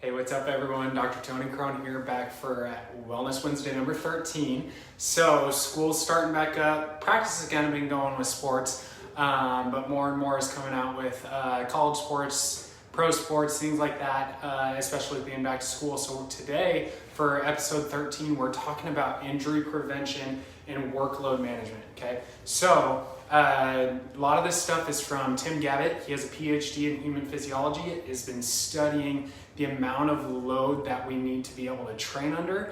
Hey, what's up everyone? Dr. Tony Crone here, back for Wellness Wednesday number 13. So school's starting back up. Practice has kind of been going with sports, but more and more is coming out with college sports, pro sports, things like that, especially being back to school. So today for episode 13, we're talking about injury prevention and workload management, okay? So a lot of this stuff is from Tim Gabbett. He has a PhD in human physiology. Has been studying the amount of load that we need to be able to train under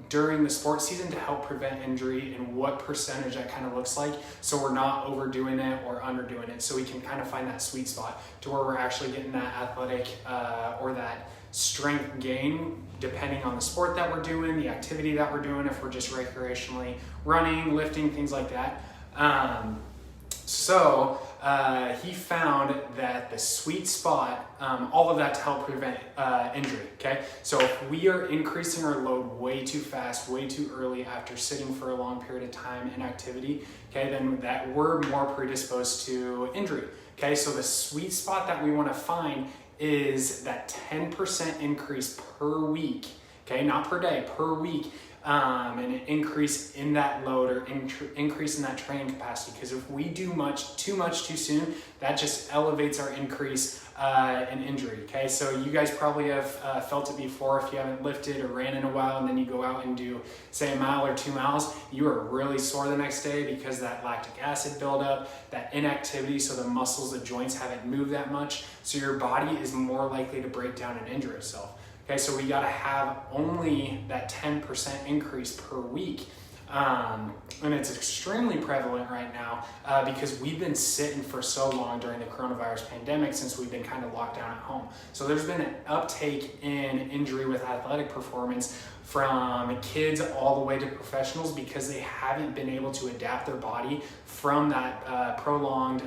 during the sports season to help prevent injury, and what percentage that kind of looks like, so we're not overdoing it or underdoing it, so we can kind of find that sweet spot to where we're actually getting that athletic or that strength gain depending on the sport that we're doing, the activity that we're doing, if we're just recreationally running, lifting, things like that. He found that the sweet spot, all of that to help prevent injury, okay? So if we are increasing our load way too fast, way too early after sitting for a long period of time in activity, okay, then that we're more predisposed to injury, okay? So the sweet spot that we wanna find is that 10% increase per week, okay? Not per day, per week. And an increase in that load or increase in that training capacity. Because if we do too much too soon, that just elevates our increase in injury. Okay, so you guys probably have felt it before. If you haven't lifted or ran in a while, and then you go out and do, say, a mile or 2 miles, you are really sore the next day because that lactic acid buildup, that inactivity, so the muscles, the joints haven't moved that much. So your body is more likely to break down and injure itself. Okay, so we gotta have only that 10% increase per week. And it's extremely prevalent right now because we've been sitting for so long during the coronavirus pandemic, since we've been kind of locked down at home. So there's been an uptake in injury with athletic performance from kids all the way to professionals, because they haven't been able to adapt their body from that prolonged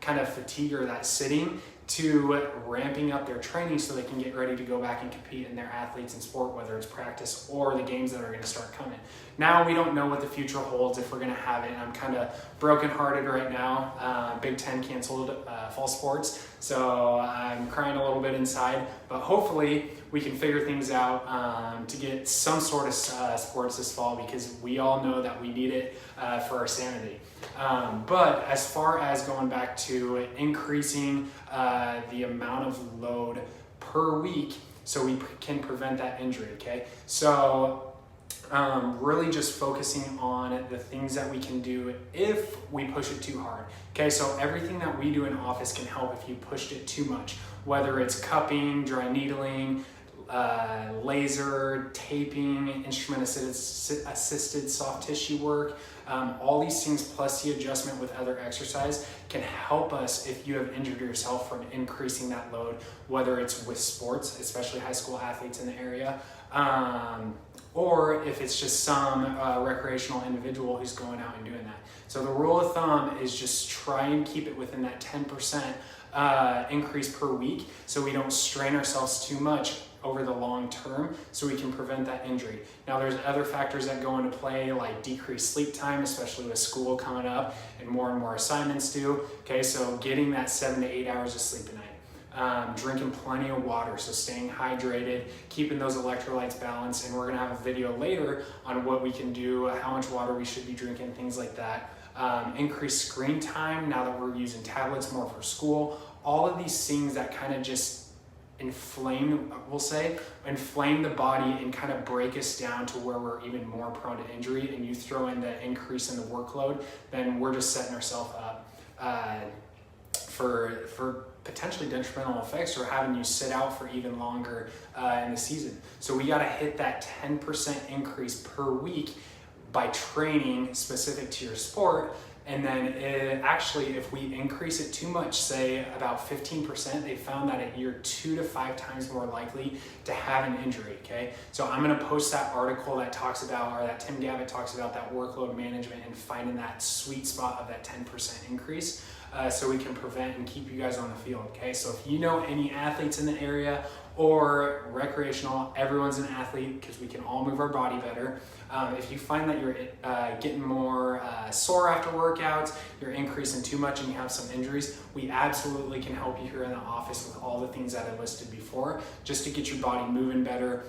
kind of fatigue or that sitting to ramping up their training so they can get ready to go back and compete in their athletes in sport, whether it's practice or the games that are going to start coming. Now we don't know what the future holds, if we're going to have it. I'm kind of brokenhearted right now. Big Ten canceled fall sports, so I'm crying a little bit inside, but hopefully we can figure things out to get some sort of sports this fall, because we all know that we need it for our sanity. But as far as going back to increasing the amount of load per week so we can prevent that injury, okay? So really just focusing on the things that we can do if we push it too hard, okay? So everything that we do in office can help if you pushed it too much, whether it's cupping, dry needling, laser, taping, instrument-assisted soft tissue work. All these things plus the adjustment with other exercise can help us if you have injured yourself from increasing that load, whether it's with sports, especially high school athletes in the area, or if it's just some recreational individual who's going out and doing that. So the rule of thumb is just try and keep it within that 10% increase per week, so we don't strain ourselves too much over the long term, so we can prevent that injury. Now there's other factors that go into play, like decreased sleep time, especially with school coming up and more assignments due. Okay, so getting that 7 to 8 hours of sleep a night. Drinking plenty of water, so staying hydrated, keeping those electrolytes balanced, and we're gonna have a video later on what we can do, how much water we should be drinking, things like that. Increased screen time now that we're using tablets more for school. All of these things that kind of just inflame the body and kind of break us down to where we're even more prone to injury, and you throw in the increase in the workload, then we're just setting ourselves up for potentially detrimental effects, or having you sit out for even longer in the season. So we got to hit that 10% increase per week by training specific to your sport. And then if we increase it too much, say about 15%, they found that you're 2 to 5 times more likely to have an injury, okay? So I'm gonna post that article that talks about, or that Tim Gabbett talks about, that workload management and finding that sweet spot of that 10% increase so we can prevent and keep you guys on the field, okay? So if you know any athletes in the area, or recreational. Everyone's an athlete because we can all move our body better. If you find that you're getting more sore after workouts, you're increasing too much and you have some injuries, we absolutely can help you here in the office with all the things that I listed before, just to get your body moving better,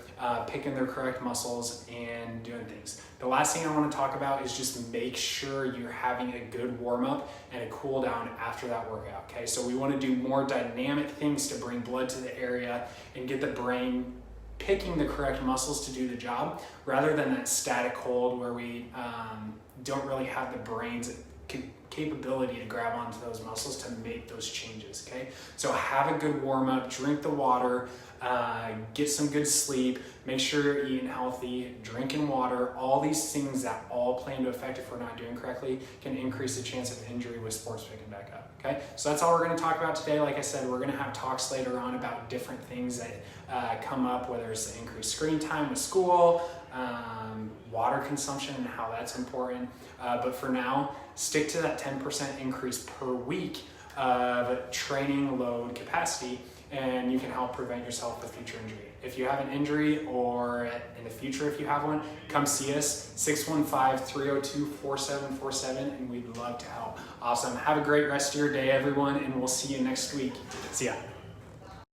picking their correct muscles and doing things. The last thing I want to talk about is just make sure you're having a good warm up and a cool down after that workout. Okay, so we want to do more dynamic things to bring blood to the area and get the brain picking the correct muscles to do the job, rather than that static hold where we don't really have the brain's capability to grab onto those muscles to make those changes. Okay, so have a good warm up, drink the water, get some good sleep, make sure you're eating healthy, drinking water. All these things that all play into effect if we're not doing correctly can increase the chance of injury with sports picking back up. Okay, so that's all we're going to talk about today. Like I said, we're going to have talks later on about different things that come up, whether it's the increased screen time with school, water consumption and how that's important. But for now, stick to that 10% increase per week of training load capacity, and you can help prevent yourself with future injury. If you have an injury, or in the future if you have one, come see us, 615-302-4747, and we'd love to help. Awesome. Have a great rest of your day, everyone, and we'll see you next week. See ya.